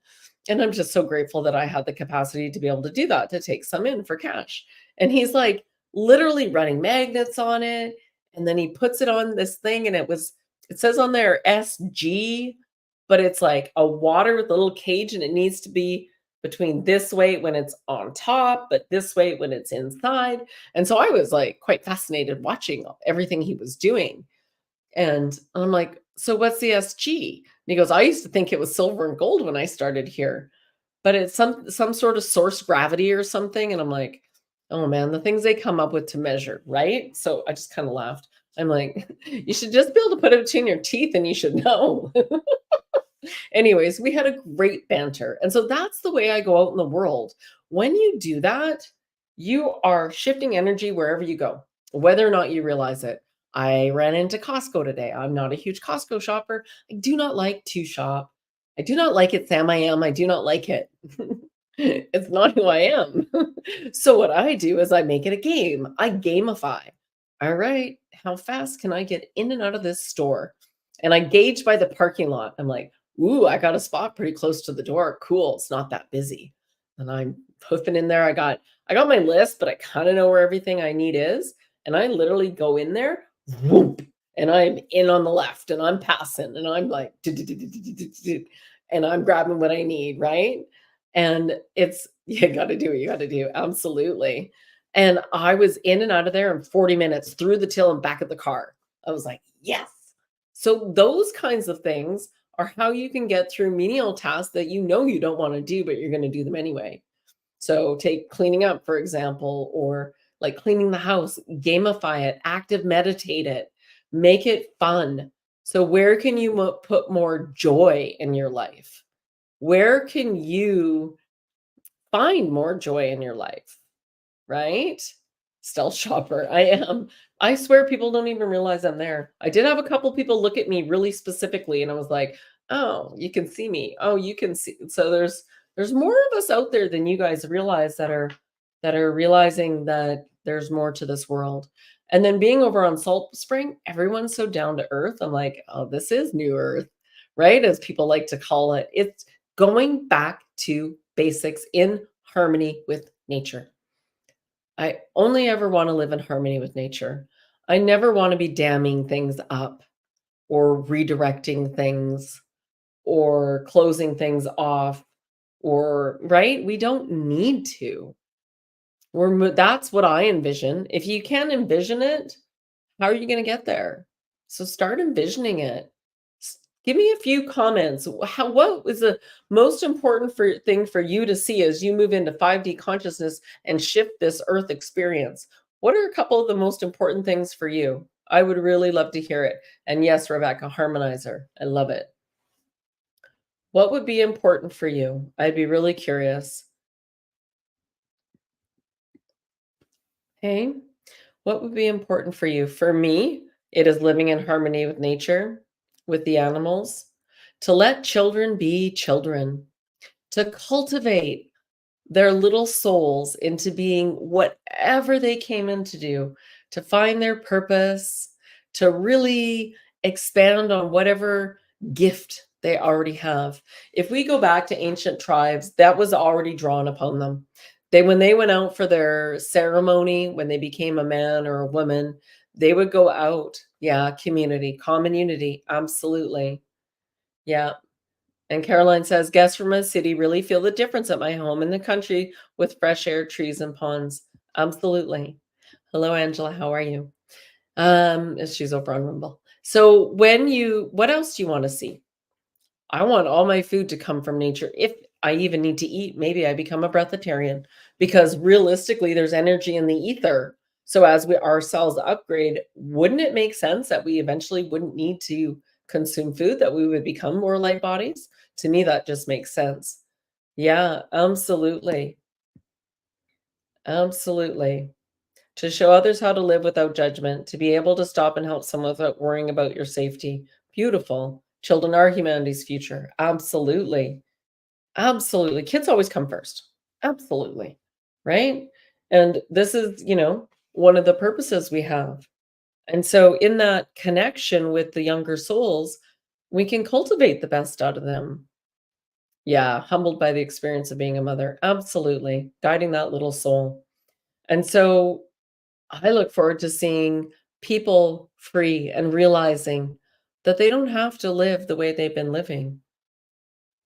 And I'm just so grateful that I had the capacity to be able to do that, to take some in for cash. And he's like literally running magnets on it. And then he puts it on this thing, and it says on there SG, but it's like a water with a little cage, and it needs to be between this weight when it's on top, but this weight when it's inside. And so I was like quite fascinated watching everything he was doing. And I'm like, "So what's the SG?" And he goes, "I used to think it was silver and gold when I started here, but it's some sort of source gravity or something." And I'm like, "Oh man, the things they come up with to measure, right?" So I just kind of laughed. I'm like, "You should just be able to put it between your teeth and you should know." Anyways, we had a great banter. And so that's the way I go out in the world. When you do that, you are shifting energy wherever you go, whether or not you realize it. I ran into Costco today. I'm not a huge Costco shopper. I do not like to shop. I do not like it, Sam. I am. I do not like it. It's not who I am. So, what I do is I make it a game. I gamify. All right, how fast can I get in and out of this store? And I gauge by the parking lot. I'm like, "Ooh, I got a spot pretty close to the door. Cool, it's not that busy." And I'm hoofing in there. I got my list, but I kinda know where everything I need is, and I literally go in there, whoop, and I'm in on the left, and I'm passing, and I'm like, and I'm grabbing what I need, right? And it's you gotta do what you gotta do, absolutely. And I was in and out of there in 40 minutes, through the till and back of the car. I was like, "Yes." So those kinds of things are how you can get through menial tasks that you know you don't want to do, but you're going to do them anyway. So take cleaning up, for example, or like cleaning the house, gamify it, active meditate it, make it fun. So where can you put more joy in your life? Where can you find more joy in your life? Right? Stealth shopper, I am. I swear people don't even realize I'm there. I did have a couple people look at me really specifically, and I was like, "Oh, you can see me. Oh, you can see." So there's more of us out there than you guys realize that are realizing that there's more to this world. And then being over on Salt Spring, everyone's so down to earth. I'm like, "Oh, this is new earth," right? As people like to call it. It's going back to basics in harmony with nature. I only ever wanna live in harmony with nature. I never wanna be damming things up or redirecting things or closing things off or right? We don't need to. That's what I envision. If you can't envision it, how are you gonna get there? So start envisioning it. Give me a few comments. What was the most important thing for you to see as you move into 5D consciousness and shift this earth experience? What are a couple of the most important things for you? I would really love to hear it. And yes, Rebecca, harmonizer. I love it. What would be important for you? I'd be really curious. Hey, what would be important for you? For me, it is living in harmony with nature, with the animals, to let children be children, to cultivate their little souls into being whatever they came in to do, to find their purpose, to really expand on whatever gift they already have. If we go back to ancient tribes, that was already drawn upon them. When they went out for their ceremony, when they became a man or a woman, they would go out. Yeah, community, common unity. Absolutely. Yeah. And Caroline says, guests from a city really feel the difference at my home in the country with fresh air, trees, and ponds. Absolutely. Hello, Angela. How are you? She's over on Rumble. So what else do you want to see? I want all my food to come from nature. If I even need to eat, maybe I become a breatharian because realistically, there's energy in the ether. So as our cells upgrade, wouldn't it make sense that we eventually wouldn't need to consume food, that we would become more light bodies? To me, that just makes sense. Yeah, absolutely. Absolutely. To show others how to live without judgment, to be able to stop and help someone without worrying about your safety. Beautiful. Children are humanity's future. Absolutely. Absolutely. Kids always come first. Absolutely. Right? And this is, one of the purposes we have. And so in that connection with the younger souls, we can cultivate the best out of them. Yeah, humbled by the experience of being a mother. Absolutely. Guiding that little soul. And so I look forward to seeing people free and realizing that they don't have to live the way they've been living.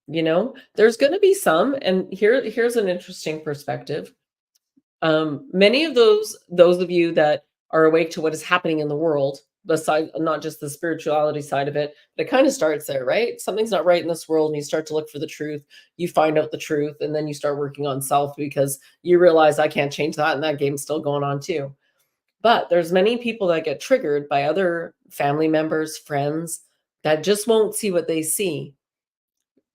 There's going to be some, and here's an interesting perspective. Many of those of you that are awake to what is happening in the world, besides not just the spirituality side of it, but it kind of starts there, right? Something's not right in this world, and you start to look for the truth. You find out the truth, and then you start working on self because you realize I can't change that, and that game's still going on too. But there's many people that get triggered by other family members, friends that just won't see what they see.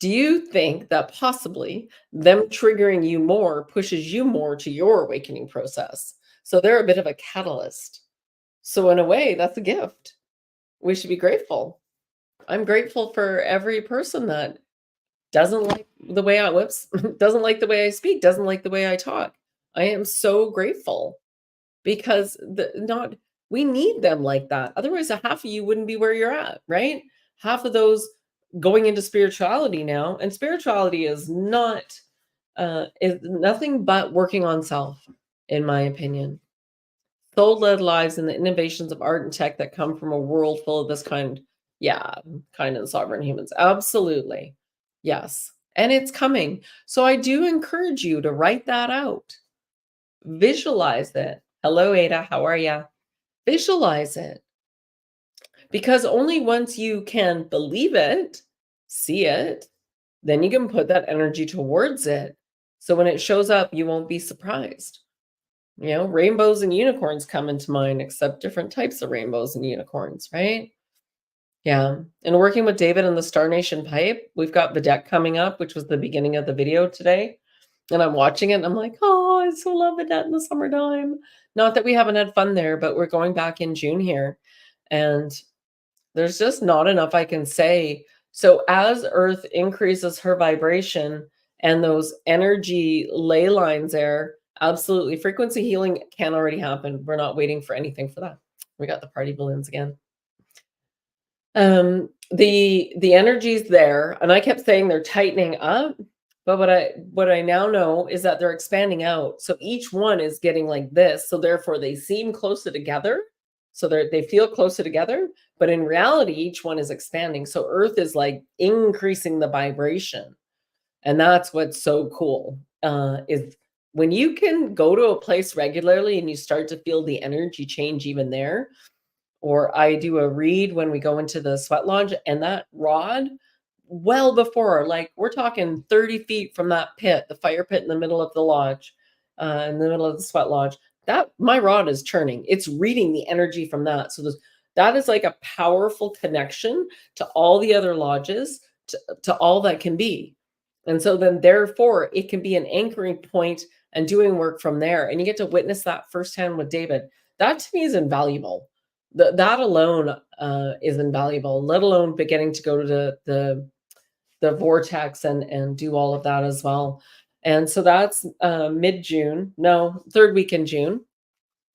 Do you think that possibly them triggering you more pushes you more to your awakening process? So they're a bit of a catalyst. So in a way, that's a gift. We should be grateful. I'm grateful for every person that doesn't like the way I whoops, doesn't like the way I speak, doesn't like the way I talk. I am so grateful because the not we need them like that. Otherwise, a half of you wouldn't be where you're at, right? Half of those going into spirituality now, and spirituality is nothing but working on self, in my opinion. Soul-led lives and the innovations of art and tech that come from a world full of this yeah, kind of sovereign humans. Absolutely. Yes. And it's coming. So I do encourage you to write that out. Visualize it. Hello, Ada. How are you? Visualize it because only once you can believe it, see it, then you can put that energy towards it. So when it shows up, you won't be surprised. Rainbows and unicorns come into mind, except different types of rainbows and unicorns, right? Yeah. And working with David and the Star Nation pipe, we've got the deck coming up, which was the beginning of the video today. And I'm watching it and I'm like, oh, I so love Annette in the summertime. Not that we haven't had fun there, but we're going back in June here. And there's just not enough I can say. So as Earth increases her vibration and those energy ley lines there, absolutely frequency healing can already happen. We're not waiting for anything for that. We got the party balloons again. The energy's there, and I kept saying they're tightening up, but what I now know is that they're expanding out. So each one is getting like this, so therefore they seem closer together. So they feel closer together, but in reality, each one is expanding. So Earth is like increasing the vibration. And that's what's so cool. Is when you can go to a place regularly and you start to feel the energy change even there, or I do a read when we go into the sweat lodge, and that rod, well before, like we're talking 30 feet from that pit, the fire pit in the middle of the lodge, in the middle of the sweat lodge, that my rod is turning. It's reading the energy from that. So that is like a powerful connection to all the other lodges, to all that can be. And so then therefore it can be an anchoring point and doing work from there. And you get to witness that firsthand with David. That to me is invaluable. That alone is invaluable, let alone beginning to go to the vortex and do all of that as well. And so that's mid-June, no, third week in June.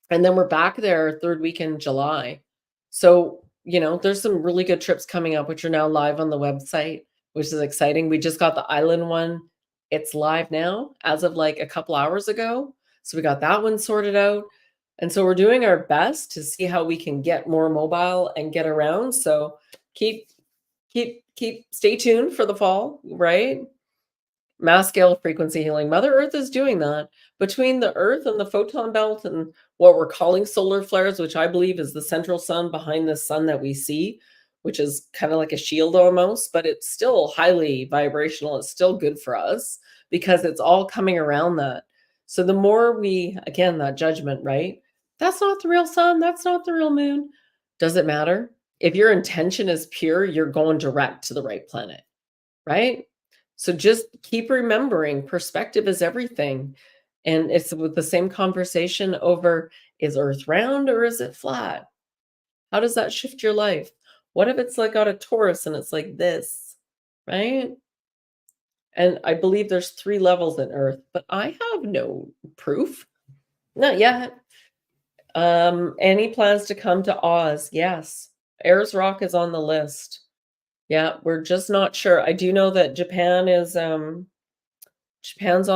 And then we're back there third week in July. So, there's some really good trips coming up, which are now live on the website, which is exciting. We just got the island one. It's live now as of like a couple hours ago. So we got that one sorted out. And so we're doing our best to see how we can get more mobile and get around. So keep stay tuned for the fall, right? Mass scale frequency healing. Mother Earth is doing that between the Earth and the photon belt and what we're calling solar flares, which I believe is the central sun behind the sun that we see, which is kind of like a shield almost, but it's still highly vibrational. It's still good for us because it's all coming around that. So the more again, that judgment, right? That's not the real sun. That's not the real moon. Does it matter? If your intention is pure, you're going direct to the right planet, right? So just keep remembering perspective is everything. And it's with the same conversation over, is Earth round or is it flat? How does that shift your life? What if it's like got a Taurus and it's like this, right? And I believe there's 3 levels in Earth, but I have no proof. Not yet. Any plans to come to Oz? Yes. Ayers Rock is on the list. Yeah, we're just not sure. I do know that Japan's on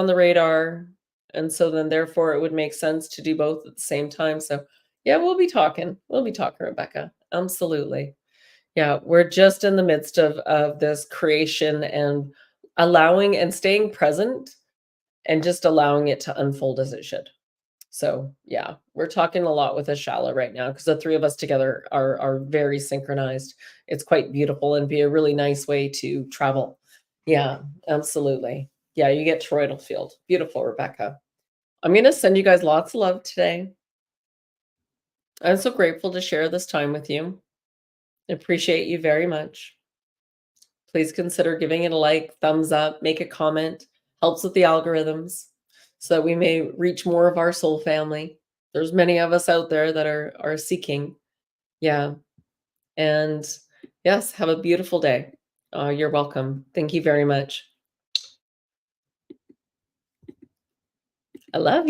the radar, and so then therefore it would make sense to do both at the same time. So, yeah, we'll be talking. We'll be talking, Rebecca. Absolutely. Yeah, we're just in the midst of this creation and allowing and staying present and just allowing it to unfold as it should. So, yeah, we're talking a lot with Ashala right now because the 3 of us together are very synchronized. It's quite beautiful and be a really nice way to travel. Yeah, absolutely. Yeah, you get toroidal field. Beautiful, Rebecca. I'm gonna send you guys lots of love today. I'm so grateful to share this time with you. I appreciate you very much. Please consider giving it a like, thumbs up, make a comment. Helps with the algorithms so that we may reach more of our soul family. There's many of us out there that are seeking. Yeah. And yes, have a beautiful day. You're welcome. Thank you very much. I love you.